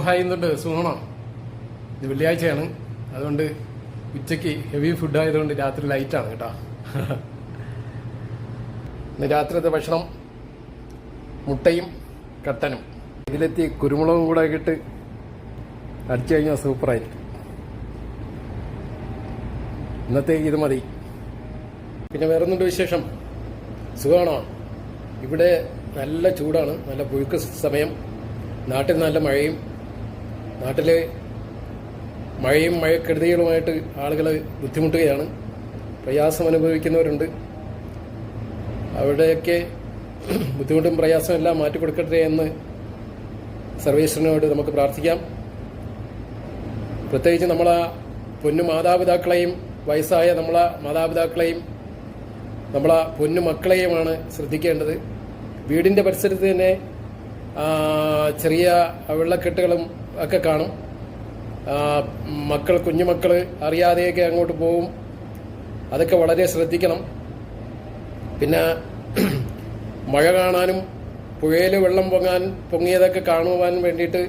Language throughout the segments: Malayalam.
ഹായുന്നുണ്ട്. സുഖമാണോ? ഇത് വെള്ളിയാഴ്ചയാണ്, അതുകൊണ്ട് ഉച്ചയ്ക്ക് ഹെവി ഫുഡ് ആയതുകൊണ്ട് രാത്രി ലൈറ്റാണ് കേട്ടോ. ഇന്ന് രാത്രിത്തെ ഭക്ഷണം മുട്ടയും കട്ടനും, ഇതിലെത്തി കുരുമുളകും കൂടെ ഇട്ട് അടിച്ചു കഴിഞ്ഞാൽ സൂപ്പറായിരിക്കും. ഇന്നത്തേക്ക് ഇത് മതി. പിന്നെ വേറൊന്നുണ്ട് വിശേഷം? സുഖമാണോ? ഇവിടെ നല്ല ചൂടാണ്, നല്ല പുഴുക്ക് സമയം. നാട്ടിൽ നല്ല മഴയും. നാട്ടിൽ മഴയും മഴക്കെടുതികളുമായിട്ട് ആളുകൾ ബുദ്ധിമുട്ടുകയാണ്, പ്രയാസം അനുഭവിക്കുന്നവരുണ്ട്. അവിടെയൊക്കെ ബുദ്ധിമുട്ടും പ്രയാസവും എല്ലാം മാറ്റിക്കൊടുക്കട്ടെ എന്ന് സർവേശ്വരനോട് നമുക്ക് പ്രാർത്ഥിക്കാം. പ്രത്യേകിച്ച് നമ്മളെ പൊന്നു മാതാപിതാക്കളെയും വയസ്സായ നമ്മളെ മാതാപിതാക്കളെയും നമ്മളെ പൊന്നു മക്കളെയുമാണ് ശ്രദ്ധിക്കേണ്ടത്. വീടിൻ്റെ പരിസരത്ത് തന്നെ ചെറിയ വെള്ളക്കെട്ടുകളും ഒക്കെ കാണും. കുഞ്ഞുമക്കൾ അറിയാതെയൊക്കെ അങ്ങോട്ട് പോകും. അതൊക്കെ വളരെ ശ്രദ്ധിക്കണം. പിന്നെ മഴ കാണാനും പുഴയിൽ വെള്ളം പൊങ്ങിയതൊക്കെ കാണുവാൻ വേണ്ടിയിട്ട്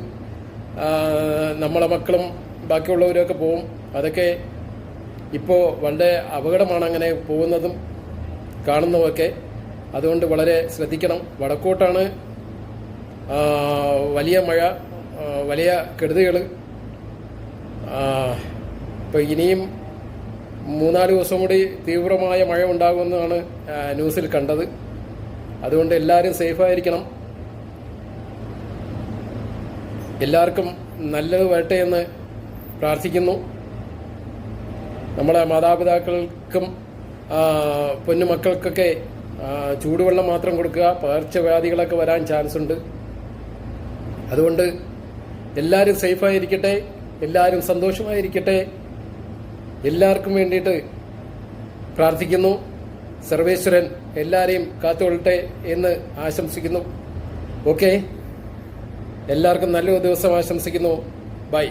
നമ്മളെ മക്കളും ബാക്കിയുള്ളവരൊക്കെ പോവും. അതൊക്കെ ഇപ്പോൾ വളരെ അപകടമാണ് അങ്ങനെ പോകുന്നതും കാണുന്നതൊക്കെ. അതുകൊണ്ട് വളരെ ശ്രദ്ധിക്കണം. വടക്കോട്ടാണ് വലിയ മഴ, വലിയ കെടുതികൾ. ഇപ്പോൾ ഇനിയും 3-4 ദിവസം കൂടി തീവ്രമായ മഴ ഉണ്ടാകുമെന്നാണ് ന്യൂസിൽ കണ്ടത്. അതുകൊണ്ട് എല്ലാവരും സേഫായിരിക്കണം. എല്ലാവർക്കും നല്ലത് വരട്ടെ എന്ന് പ്രാർത്ഥിക്കുന്നു. നമ്മളെ മാതാപിതാക്കൾക്കും പൊന്നുമക്കൾക്കൊക്കെ ചൂടുവെള്ളം മാത്രം കൊടുക്കുക. പകർച്ചവ്യാധികളൊക്കെ വരാൻ ചാൻസ് ഉണ്ട്. അതുകൊണ്ട് എല്ലാവരും സേഫായിരിക്കട്ടെ, എല്ലാവരും സന്തോഷമായിരിക്കട്ടെ. എല്ലാവർക്കും വേണ്ടിയിട്ട് പ്രാർത്ഥിക്കുന്നു. സർവേശ്വരൻ എല്ലാവരെയും കാത്തുകൊള്ളട്ടെ എന്ന് ആശംസിക്കുന്നു. ഓക്കെ, എല്ലാവർക്കും നല്ലൊരു ദിവസം ആശംസിക്കുന്നു. ബൈ.